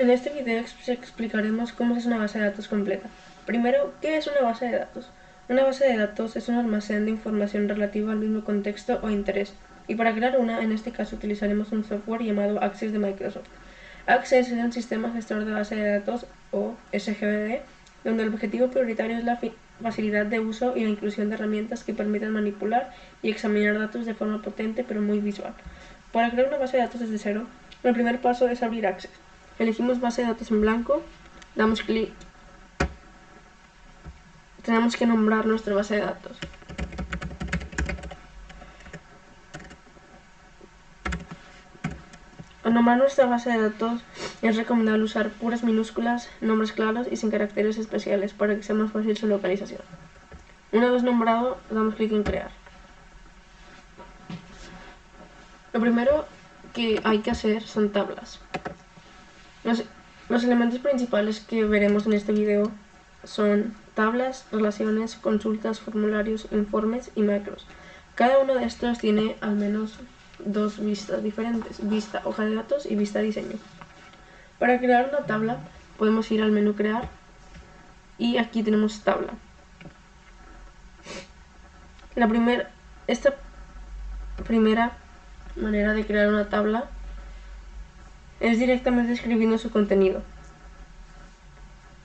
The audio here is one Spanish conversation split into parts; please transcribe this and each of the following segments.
En este video explicaremos cómo es una base de datos completa. Primero, ¿qué es una base de datos? Una base de datos es un almacén de información relativa al mismo contexto o interés, y para crear una, en este caso utilizaremos un software llamado Access de Microsoft. Access es un sistema gestor de base de datos, o SGBD, donde el objetivo prioritario es la facilidad de uso y la inclusión de herramientas que permitan manipular y examinar datos de forma potente pero muy visual. Para crear una base de datos desde cero, el primer paso es abrir Access. Elegimos base de datos en blanco, damos clic, tenemos que nombrar nuestra base de datos. Al nombrar nuestra base de datos es recomendable usar puras minúsculas, nombres claros y sin caracteres especiales para que sea más fácil su localización. Una vez nombrado, damos clic en crear. Lo primero que hay que hacer son tablas. Los elementos principales que veremos en este video son tablas, relaciones, consultas, formularios, informes y macros. Cada uno de estos tiene al menos dos vistas diferentes: vista hoja de datos y vista diseño. Para crear una tabla podemos ir al menú crear y aquí tenemos tabla. Esta primera manera de crear una tabla es directamente escribiendo su contenido.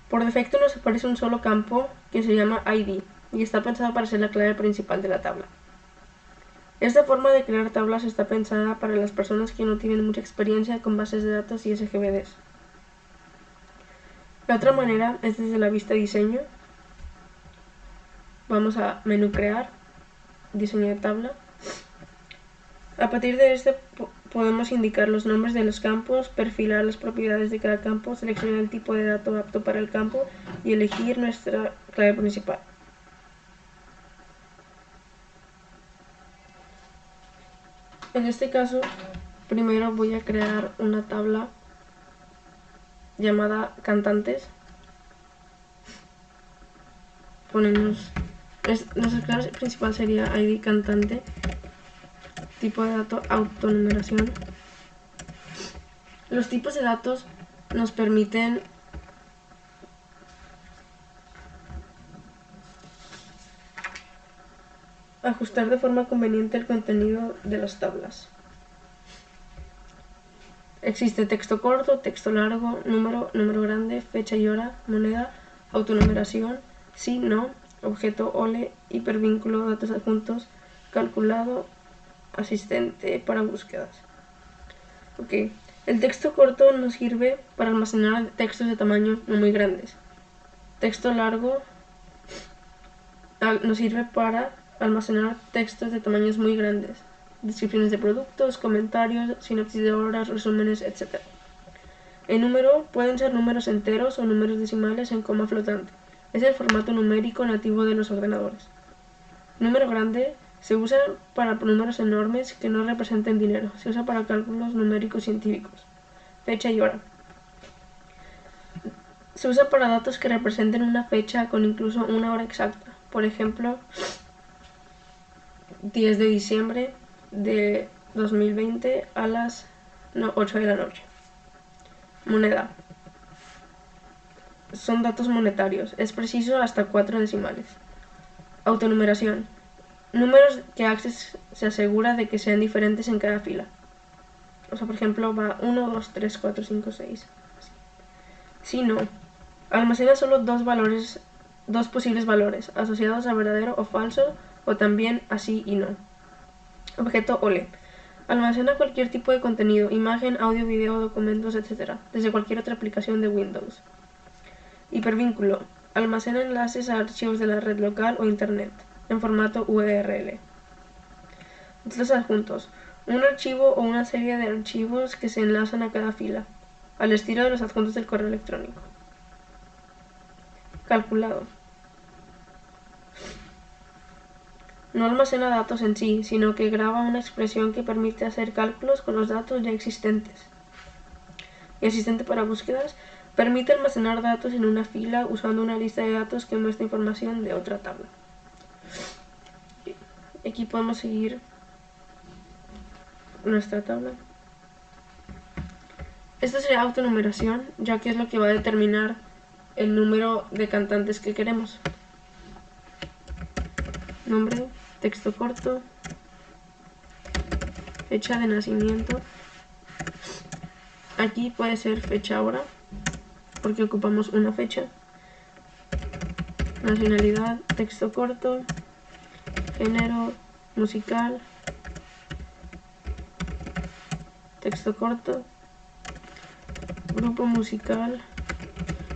Por defecto nos aparece un solo campo que se llama ID y está pensado para ser la clave principal de la tabla. Esta forma de crear tablas está pensada para las personas que no tienen mucha experiencia con bases de datos y SGBDs. La otra manera es desde la vista diseño. Vamos a menú crear, diseño de tabla. A partir de este podemos indicar los nombres de los campos, perfilar las propiedades de cada campo, seleccionar el tipo de dato apto para el campo y elegir nuestra clave principal. En este caso, primero voy a crear una tabla llamada cantantes. Ponemos, nuestra clave principal sería ID cantante, tipo de dato autonumeración. Los tipos de datos nos permiten ajustar de forma conveniente el contenido de las tablas. Existe texto corto, texto largo, número grande, fecha y hora, moneda, autonumeración, sí, no, objeto, ole, hipervínculo, datos adjuntos, calculado, asistente para búsquedas. Ok, el texto corto nos sirve para almacenar textos de tamaño no muy grandes. Texto largo nos sirve para almacenar textos de tamaños muy grandes, descripciones de productos, comentarios, sinopsis de obras, resúmenes, etc. En número pueden ser números enteros o números decimales en coma flotante. Es el formato numérico nativo de los ordenadores. Número grande se usa para números enormes que no representen dinero. Se usa para cálculos numéricos científicos. Fecha y hora. Se usa para datos que representen una fecha con incluso una hora exacta. Por ejemplo, 10 de diciembre de 2020 a las 8 de la noche. Moneda. Son datos monetarios. Es preciso hasta 4 decimales. Autonumeración. Números que Access se asegura de que sean diferentes en cada fila. O sea, por ejemplo, va 1, 2, 3, 4, 5, 6. Si no, almacena solo dos posibles valores, asociados a verdadero o falso, o también a sí y no. Objeto OLE. Almacena cualquier tipo de contenido, imagen, audio, video, documentos, etc., desde cualquier otra aplicación de Windows. Hipervínculo. Almacena enlaces a archivos de la red local o internet, en formato URL. Datos adjuntos. Un archivo o una serie de archivos que se enlazan a cada fila, al estilo de los adjuntos del correo electrónico. Calculado. No almacena datos en sí, sino que graba una expresión que permite hacer cálculos con los datos ya existentes. Y asistente para búsquedas permite almacenar datos en una fila usando una lista de datos que muestra información de otra tabla. Aquí podemos seguir nuestra tabla. Esto sería autonumeración, ya que es lo que va a determinar el número de cantantes que queremos. Nombre, texto corto, fecha de nacimiento. Aquí puede ser fecha hora, porque ocupamos una fecha. Nacionalidad, texto corto, género, musical, texto corto, grupo musical.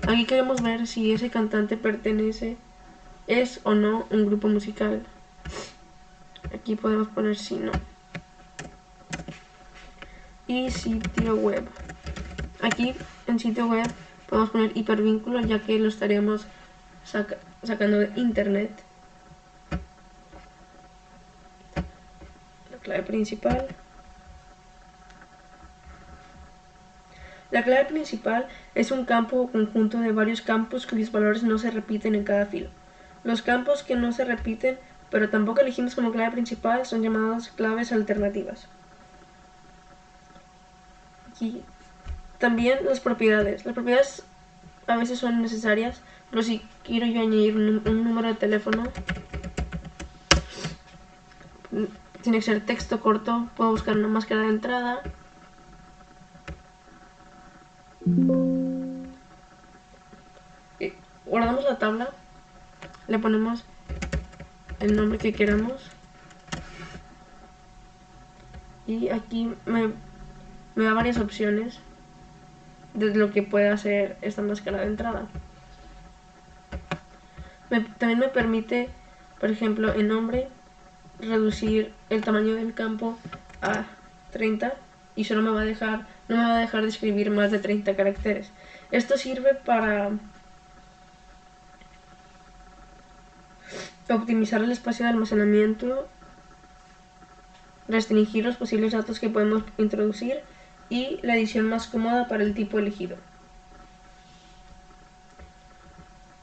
Aquí queremos ver si ese cantante es o no un grupo musical. Aquí podemos poner si no. Y sitio web. Aquí en sitio web podemos poner hipervínculo, ya que lo estaríamos sacando de internet. La clave principal. La clave principal es un campo o conjunto de varios campos cuyos valores no se repiten en cada fila. Los campos que no se repiten, pero tampoco elegimos como clave principal, son llamados claves alternativas. Aquí también las propiedades. Las propiedades a veces son necesarias, pero si quiero yo añadir un número de teléfono, tiene que ser texto corto, puedo buscar una máscara de entrada. Guardamos la tabla, le ponemos el nombre que queramos y aquí me da varias opciones de lo que puede hacer esta máscara de entrada. También me permite, por ejemplo, en nombre, reducir el tamaño del campo a 30 y solo no me va a dejar de escribir más de 30 caracteres. Esto sirve para optimizar el espacio de almacenamiento, restringir los posibles datos que podemos introducir y la edición más cómoda para el tipo elegido.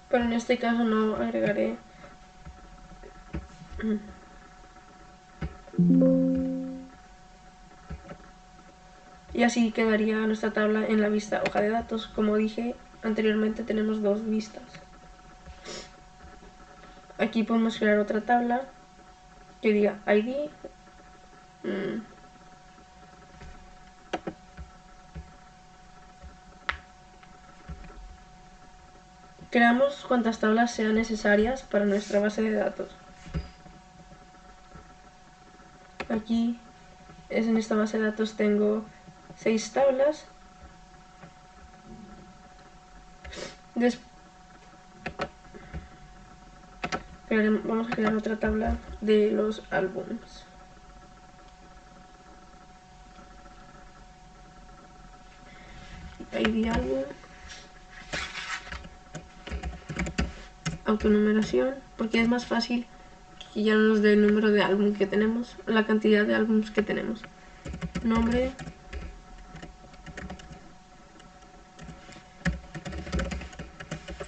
Pero en este caso no agregaré y así quedaría nuestra tabla en la vista hoja de datos. Como dije anteriormente, tenemos dos vistas. Aquí podemos crear otra tabla que diga ID. Creamos cuantas tablas sean necesarias para nuestra base de datos. Aquí en esta base de datos tengo 6 tablas. Vamos a crear otra tabla de los álbumes. ID álbum, autonumeración, porque es más fácil que ya nos dé el número de álbum que tenemos, la cantidad de álbumes que tenemos. Nombre,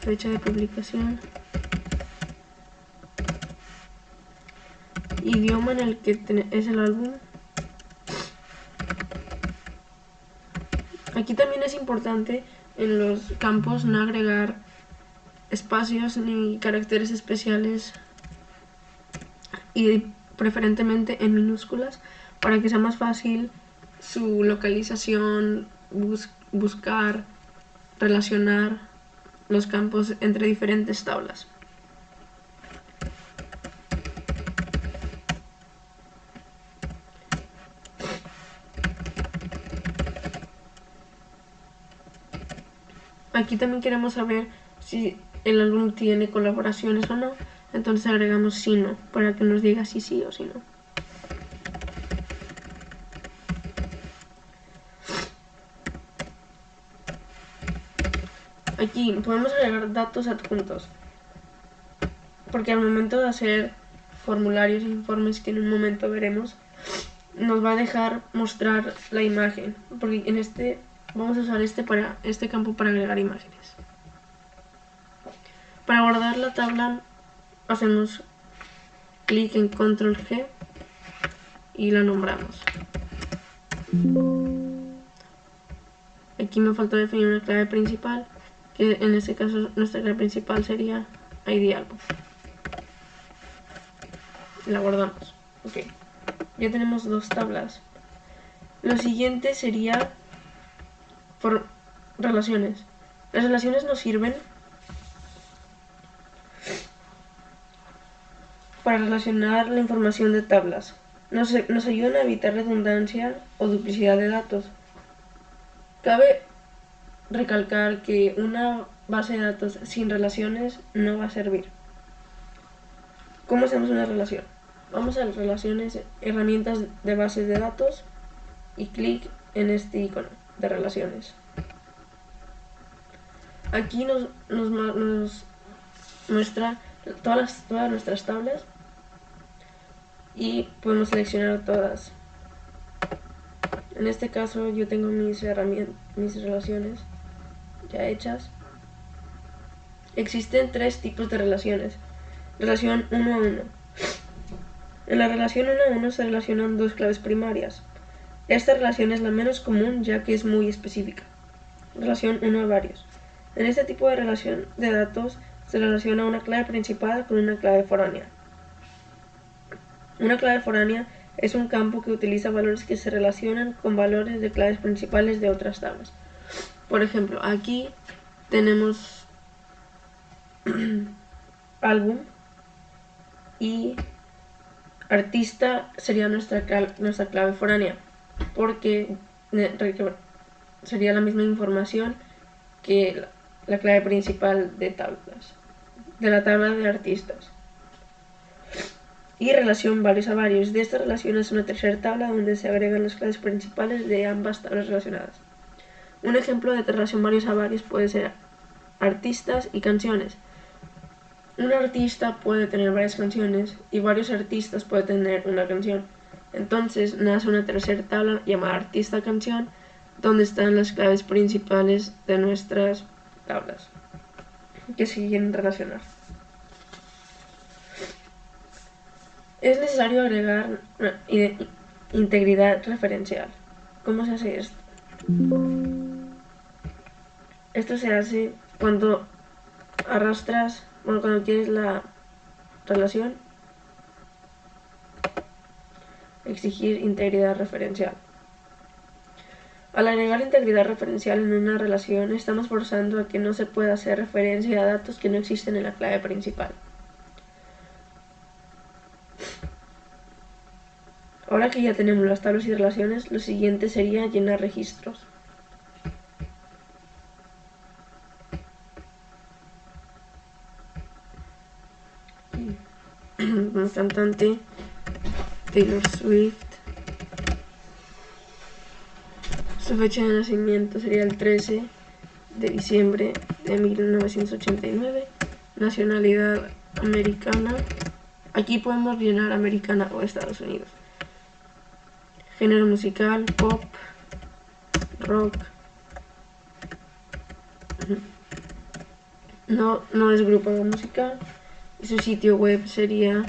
fecha de publicación, idioma en el que es el álbum. Aquí también es importante en los campos no agregar espacios ni caracteres especiales y preferentemente en minúsculas para que sea más fácil su localización, buscar, relacionar los campos entre diferentes tablas. Aquí también queremos saber si el álbum tiene colaboraciones o no, entonces agregamos si no, para que nos diga si sí o si no. Aquí podemos agregar datos adjuntos, porque al momento de hacer formularios e informes que en un momento veremos, nos va a dejar mostrar la imagen, porque vamos a usar este campo para agregar imágenes. Para guardar la tabla hacemos clic en Control G y la nombramos. Aquí me faltó definir una clave principal, que en este caso nuestra clave principal sería ID álbum. La guardamos. Ok. Ya tenemos dos tablas. Lo siguiente sería por relaciones. Las relaciones nos sirven para relacionar la información de tablas. Nos ayudan a evitar redundancia o duplicidad de datos. Cabe recalcar que una base de datos sin relaciones no va a servir. ¿Cómo hacemos una relación? Vamos a las relaciones, herramientas de bases de datos y clic en este icono de relaciones. Aquí nos muestra todas nuestras tablas y podemos seleccionar todas. En este caso yo tengo mis relaciones ya hechas. Existen tres tipos de relaciones. Relación 1 a 1. En la relación 1 a 1 se relacionan dos claves primarias. Esta relación es la menos común ya que es muy específica. Relación 1 a varios. En este tipo de relación de datos se relaciona una clave principal con una clave foránea. Una clave foránea es un campo que utiliza valores que se relacionan con valores de claves principales de otras tablas. Por ejemplo, aquí tenemos álbum y artista sería nuestra clave foránea, porque sería la misma información que la clave principal de la tabla de artistas. Y relación varios a varios. De esta relación es una tercera tabla donde se agregan las claves principales de ambas tablas relacionadas. Un ejemplo de relación varios a varios puede ser artistas y canciones. Un artista puede tener varias canciones y varios artistas pueden tener una canción. Entonces nace una tercera tabla llamada artista canción, donde están las claves principales de nuestras tablas que se quieren relacionar. Es necesario agregar integridad referencial. ¿Cómo se hace esto? Esto se hace cuando arrastras, cuando quieres la relación, exigir integridad referencial. Al agregar integridad referencial en una relación, estamos forzando a que no se pueda hacer referencia a datos que no existen en la clave principal. Ahora que ya tenemos las tablas y relaciones, lo siguiente sería llenar registros. Un cantante, Taylor Swift. Su fecha de nacimiento sería el 13 de diciembre de 1989. Nacionalidad americana. Aquí podemos llenar americana o Estados Unidos. Género musical, pop, rock. No es grupo musical. Y su sitio web sería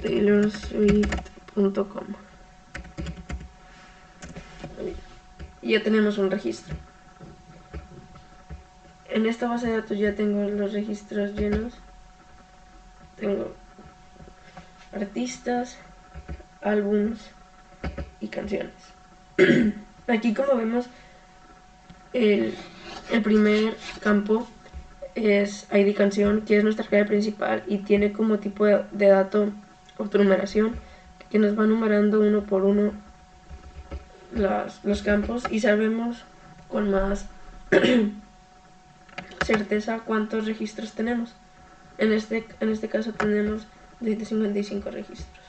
taylorswift.com. Y ya tenemos un registro. En esta base de datos ya tengo los registros llenos. Tengo artistas, álbums y canciones. Aquí, como vemos, el primer campo es ID canción, que es nuestra clave principal y tiene como tipo de dato autonumeración, que nos va numerando uno por uno los campos y sabemos con más certeza cuántos registros tenemos. En este caso tenemos 255 registros.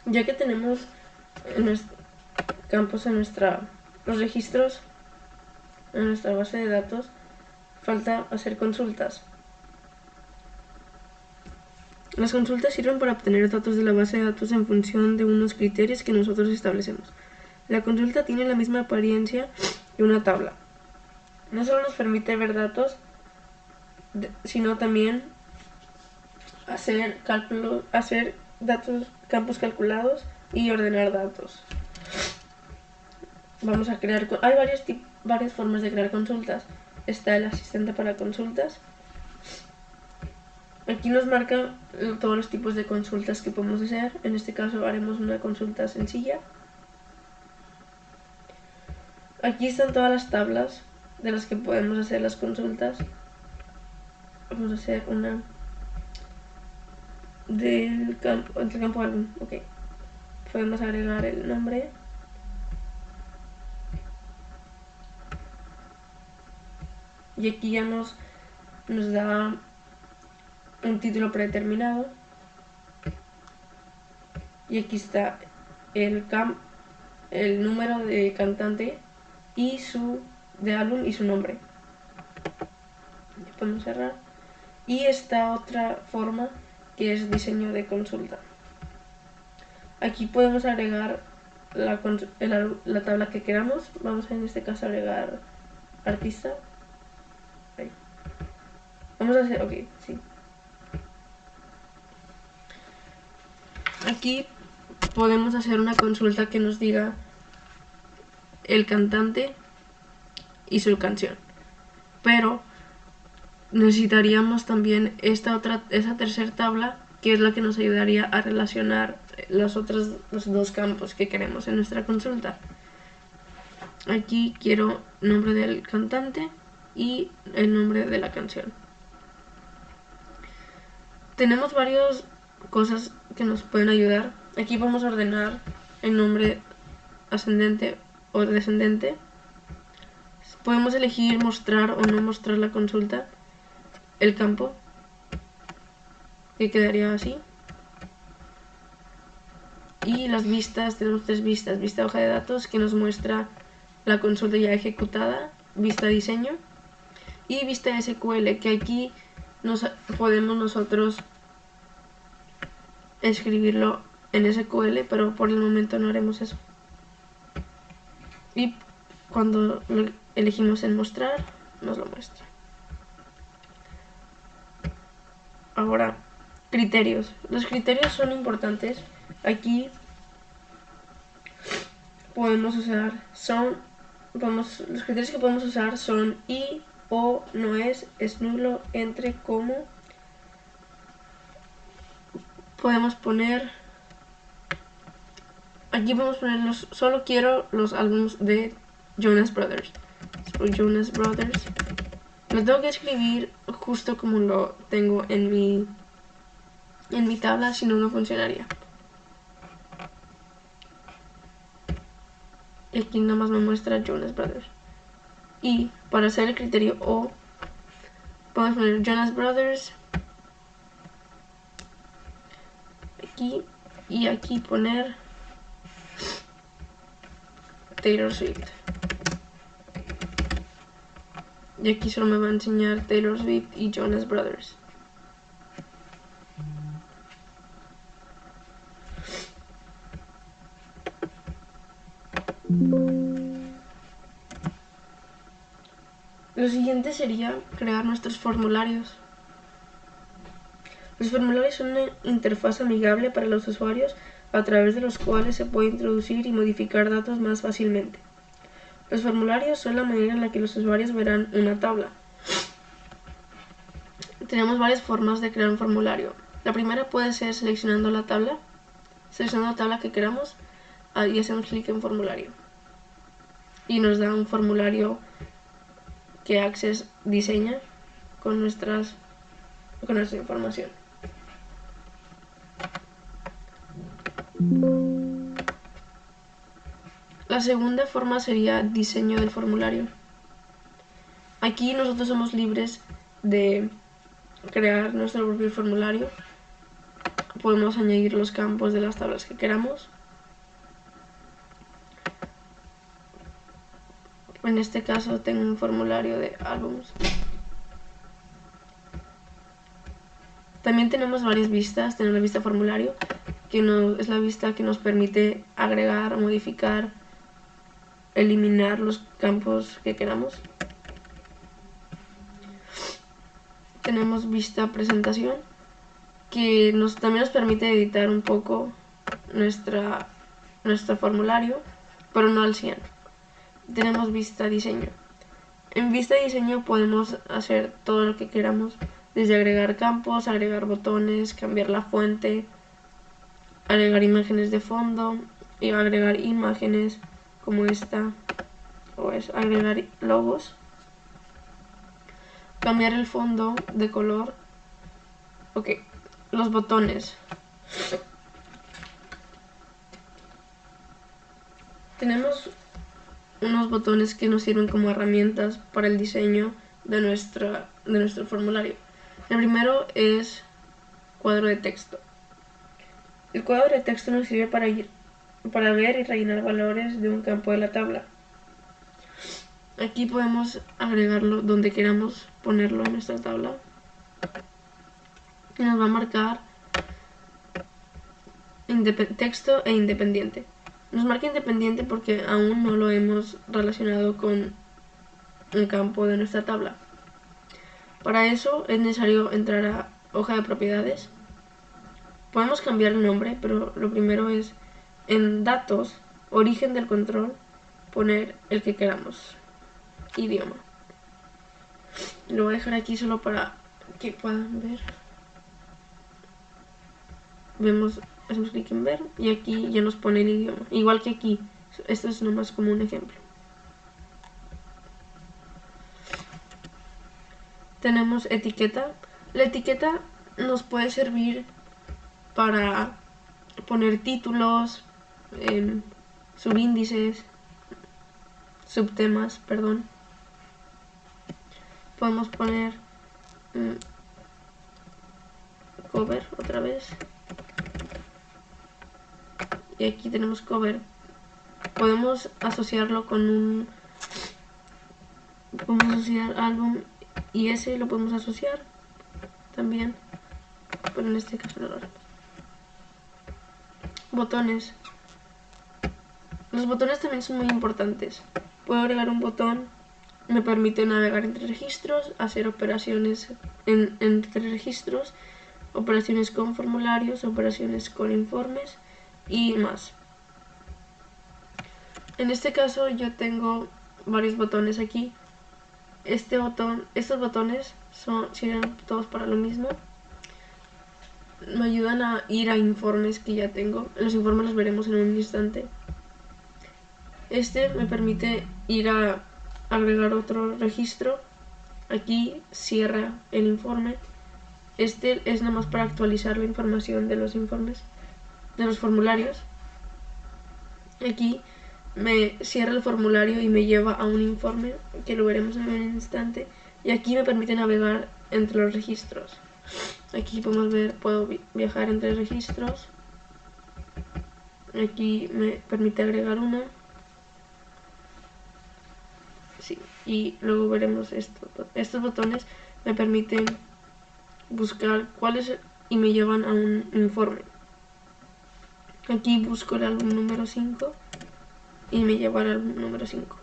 Ya que tenemos campos en los registros en nuestra base de datos, falta hacer consultas. Las consultas sirven para obtener datos de la base de datos en función de unos criterios que nosotros establecemos. La consulta tiene la misma apariencia que una tabla. No solo nos permite ver datos sino también hacer cálculos, hacer campos calculados y ordenar datos. Vamos a crear, hay varias formas de crear consultas. Está el asistente para consultas. Aquí nos marca todos los tipos de consultas que podemos hacer. En este caso haremos una consulta sencilla. Aquí están todas las tablas de las que podemos hacer las consultas. Vamos a hacer una del campo álbum. Ok. Podemos agregar el nombre. Y aquí ya nos da un título predeterminado. Y aquí está el número de cantante y de álbum y su nombre. Podemos cerrar. Y esta otra forma que es diseño de consulta. Aquí podemos agregar la tabla que queramos. Vamos a en este caso agregar artista. Ahí. Vamos a hacer, ok, sí. Aquí podemos hacer una consulta que nos diga el cantante y su canción. Pero necesitaríamos también esa tercera tabla, que es la que nos ayudaría a relacionar los dos campos que queremos en nuestra consulta. Aquí quiero nombre del cantante y el nombre de la canción. Tenemos varias cosas que nos pueden ayudar. Aquí vamos a ordenar el nombre ascendente o descendente. Podemos elegir mostrar o no mostrar la consulta, el campo, que quedaría así. Y las vistas, tenemos 3 vistas. Vista hoja de datos, que nos muestra la consulta ya ejecutada. Vista diseño. Y vista SQL, que aquí podemos nosotros escribirlo en SQL, pero por el momento no haremos eso. Y cuando lo elegimos en mostrar, nos lo muestra. Ahora, criterios. Los criterios son importantes. Aquí podemos usar los criterios que podemos usar son y, o, no es nulo, entre, como. Podemos poner, aquí podemos poner solo quiero los álbumes de Jonas Brothers. Jonas Brothers. Lo tengo que escribir justo como lo tengo en mi tabla, si no, no funcionaría. Y aquí nada más me muestra Jonas Brothers. Y para hacer el criterio O, podemos poner Jonas Brothers. Aquí y aquí poner Taylor Swift. Y aquí solo me va a enseñar Taylor Swift y Jonas Brothers. Lo siguiente sería crear nuestros formularios. Los formularios son una interfaz amigable para los usuarios a través de los cuales se puede introducir y modificar datos más fácilmente. Los formularios son la manera en la que los usuarios verán una tabla. Tenemos varias formas de crear un formulario. La primera puede ser seleccionando la tabla que queramos y hacemos clic en formulario. Y nos da un formulario que Access diseña con nuestra información. La segunda forma sería diseño del formulario. Aquí nosotros somos libres de crear nuestro propio formulario. Podemos añadir los campos de las tablas que queramos. En este caso tengo un formulario de álbumes. También tenemos varias vistas. Tenemos la vista formulario, que es la vista que nos permite agregar, modificar, eliminar los campos que queramos. tenemos vista presentación, que también nos permite editar un poco nuestro formulario, pero no al 100. Tenemos vista diseño. En vista diseño podemos hacer todo lo que queramos, desde agregar campos, agregar botones, cambiar la fuente, agregar imágenes de fondo y agregar imágenes como esta, o es agregar logos, cambiar el fondo de color. Ok, los botones. Tenemos unos botones que nos sirven como herramientas para el diseño de nuestro formulario. El primero es cuadro de texto. El cuadro de texto nos sirve para ver y rellenar valores de un campo de la tabla. Aquí podemos agregarlo donde queramos ponerlo en nuestra tabla. Y nos va a marcar texto e independiente. Nos marca independiente porque aún no lo hemos relacionado con un campo de nuestra tabla. Para eso es necesario entrar a hoja de propiedades. Podemos cambiar el nombre, pero lo primero es en datos, origen del control, poner el que queramos. Idioma. Lo voy a dejar aquí solo para que puedan ver. Hacemos clic en ver y aquí ya nos pone el idioma. Igual que aquí. Esto es nomás como un ejemplo. Tenemos etiqueta. La etiqueta nos puede servir para poner títulos, subíndices, subtemas, perdón. Podemos poner cover otra vez. Y aquí tenemos cover. Podemos asociarlo con podemos asociar álbum y ese lo podemos asociar también, pero en este caso no lo haremos. Botones. Los botones también son muy importantes. Puedo agregar un botón, me permite navegar entre registros, hacer operaciones entre registros, operaciones con formularios, operaciones con informes y más. En este caso yo tengo varios botones aquí. Estos botones sirven todos para lo mismo. Me ayudan a ir a informes que ya tengo. Los informes los veremos en un instante. Este me permite ir a agregar otro registro. Aquí cierra el informe. Este es nada más para actualizar la información de los informes, de los formularios. Aquí me cierra el formulario y me lleva a un informe que lo veremos en un instante. Y aquí me permite navegar entre los registros. Aquí podemos ver, puedo viajar entre registros. Aquí me permite agregar uno. Sí, y luego veremos esto. Estos botones me permiten buscar cuáles y me llevan a un informe. Aquí busco el álbum número 5 y me lleva al álbum número 5.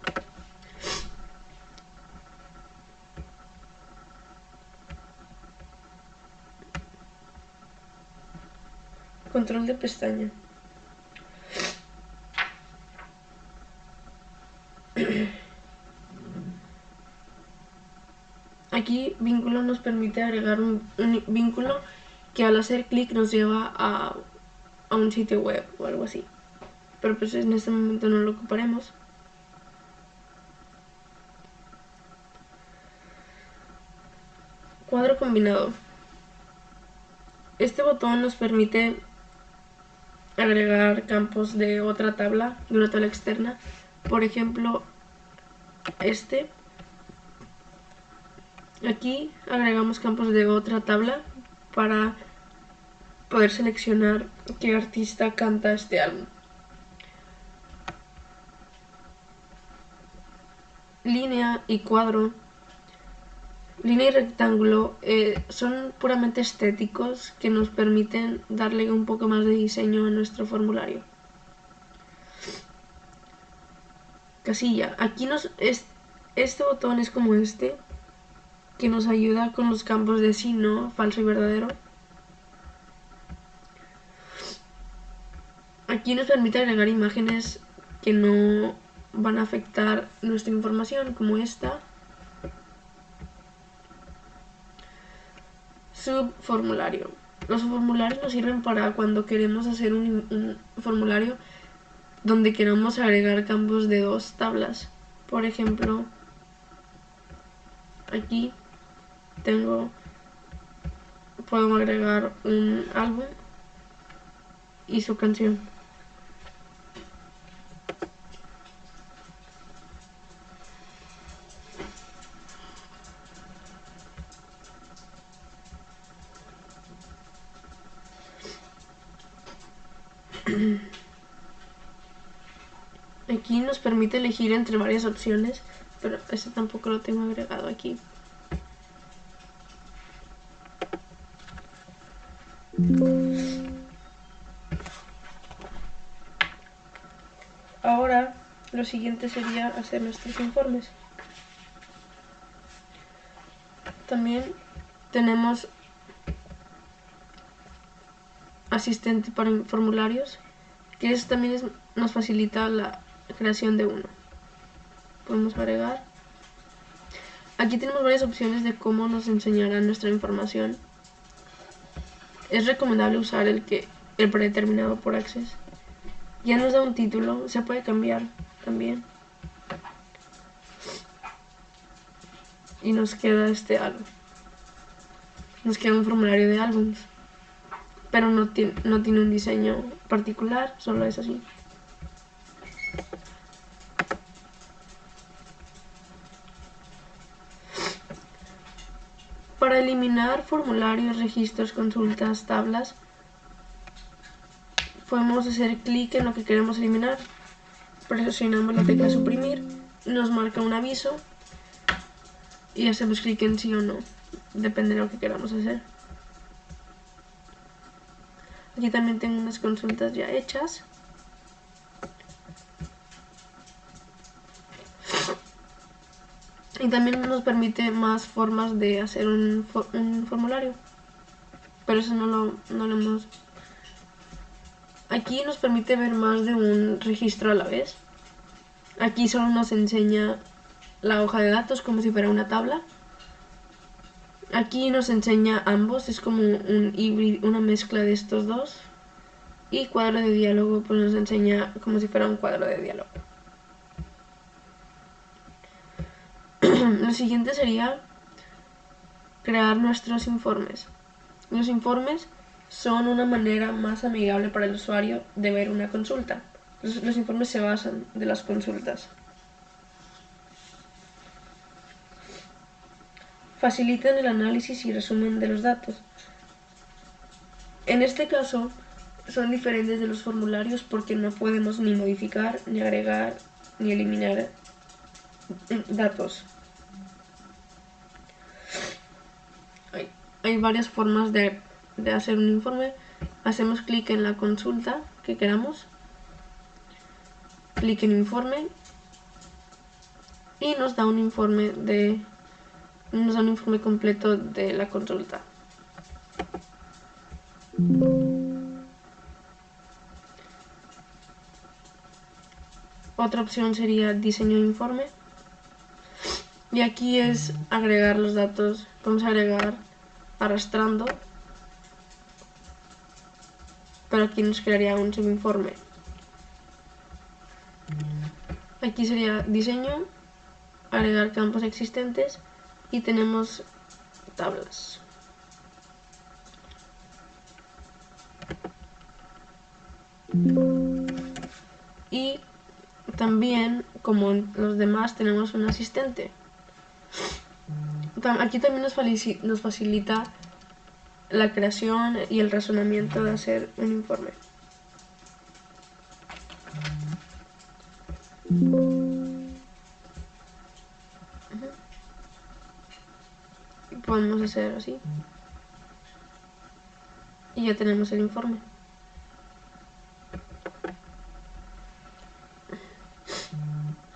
Control de pestaña. Aquí vínculo nos permite agregar un vínculo que al hacer clic nos lleva a un sitio web o algo así. Pero pues en este momento no lo ocuparemos. Cuadro combinado. Este botón nos permite agregar campos de otra tabla, de una tabla externa. Por ejemplo, este. Aquí agregamos campos de otra tabla para poder seleccionar qué artista canta este álbum. Línea y cuadro. Línea y rectángulo son puramente estéticos que nos permiten darle un poco más de diseño a nuestro formulario. Casilla. Aquí este botón es como este. que nos ayuda con los campos de sí, no, falso y verdadero. Aquí nos permite agregar imágenes que no van a afectar nuestra información, como esta. Subformulario. Los formularios nos sirven para cuando queremos hacer un formulario donde queramos agregar campos de dos tablas. Por ejemplo, aquí puedo agregar un álbum y su canción. Aquí nos permite elegir entre varias opciones, pero este tampoco lo tengo agregado aquí. Ahora lo siguiente sería hacer nuestros informes. También tenemos asistente para formularios, que también nos facilita la creación de uno. Podemos agregar. Aquí tenemos varias opciones de cómo nos enseñará nuestra información. Es recomendable usar el predeterminado por Access. Ya nos da un título, se puede cambiar también. Y nos queda este álbum. Nos queda un formulario de álbums. Pero no tiene un diseño particular, solo es así. Para eliminar formularios, registros, consultas, tablas, podemos hacer clic en lo que queremos eliminar. Presionamos la tecla suprimir, nos marca un aviso y hacemos clic en sí o no, depende de lo que queramos hacer. Aquí también tengo unas consultas ya hechas. Y también nos permite más formas de hacer un formulario. Pero eso no lo hemos... Aquí nos permite ver más de un registro a la vez. Aquí solo nos enseña la hoja de datos como si fuera una tabla. Aquí nos enseña ambos, es como un híbrido, una mezcla de estos dos. Y cuadro de diálogo pues nos enseña como si fuera un cuadro de diálogo. Lo siguiente sería crear nuestros informes. Los informes son una manera más amigable para el usuario de ver una consulta. Los informes se basan de las consultas. Facilitan el análisis y resumen de los datos. En este caso, son diferentes de los formularios porque no podemos ni modificar, ni agregar, ni eliminar datos. Hay varias formas de hacer un informe. Hacemos clic en la consulta que queramos, clic en informe y nos da un informe completo de la consulta. Otra opción sería diseño de informe y aquí es agregar los datos. Podemos agregar arrastrando, pero aquí nos crearía un subinforme. Aquí sería diseño, agregar campos existentes y tenemos tablas. Y también, como en los demás, tenemos un asistente. Aquí también nos facilita la creación y el razonamiento de hacer un informe. Podemos hacer así. Y ya tenemos el informe.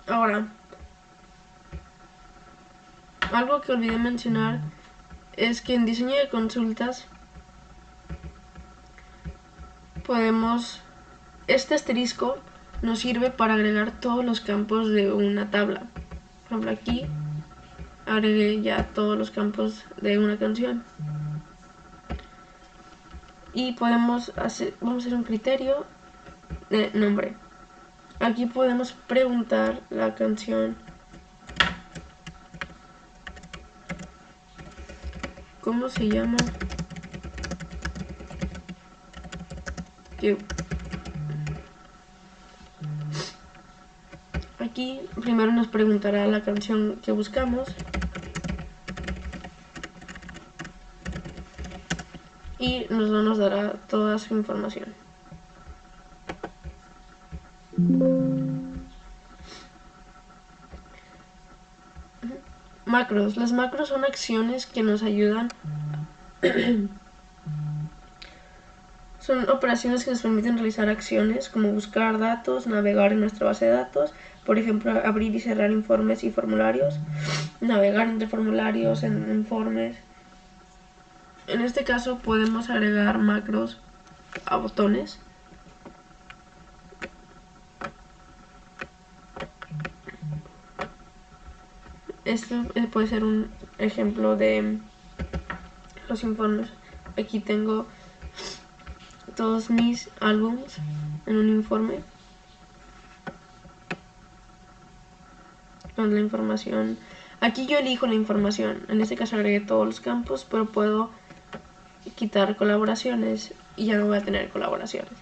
Ahora, algo algo que olvidé mencionar es que en diseño de consultas este asterisco nos sirve para agregar todos los campos de una tabla. Por ejemplo, aquí agregué ya todos los campos de una canción. Y vamos a hacer un criterio de nombre. Aquí podemos preguntar la canción ¿cómo se llama? Aquí primero nos preguntará la canción que buscamos y nos dará toda su información. Macros. Las macros son acciones que nos ayudan. Son operaciones que nos permiten realizar acciones como buscar datos, navegar en nuestra base de datos, por ejemplo, abrir y cerrar informes y formularios, navegar entre formularios en informes. En este caso podemos agregar macros a botones. Esto puede ser un ejemplo de los informes. Aquí tengo todos mis álbums en un informe con la información. Aquí yo elijo la información. En este caso agregué todos los campos, pero puedo quitar colaboraciones y ya no voy a tener colaboraciones.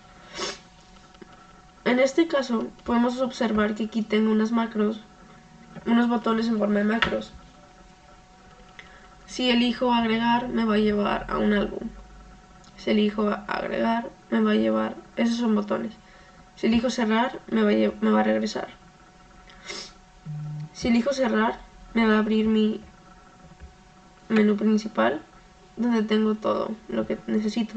En este caso podemos observar que aquí tengo unos botones en forma de macros. Si elijo agregar, me va a llevar a un álbum. Si elijo agregar, me va a llevar. Esos son botones. Si elijo cerrar, me va a regresar. Si elijo cerrar, me va a abrir mi menú principal, donde tengo todo lo que necesito.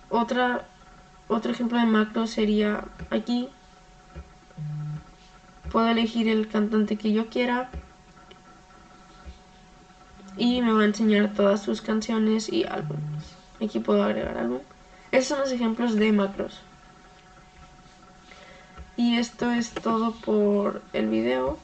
Otro ejemplo de macro sería aquí. Puedo elegir el cantante que yo quiera y me va a enseñar todas sus canciones y álbumes. Aquí puedo agregar álbum. Estos son los ejemplos de macros. Y esto es todo por el video.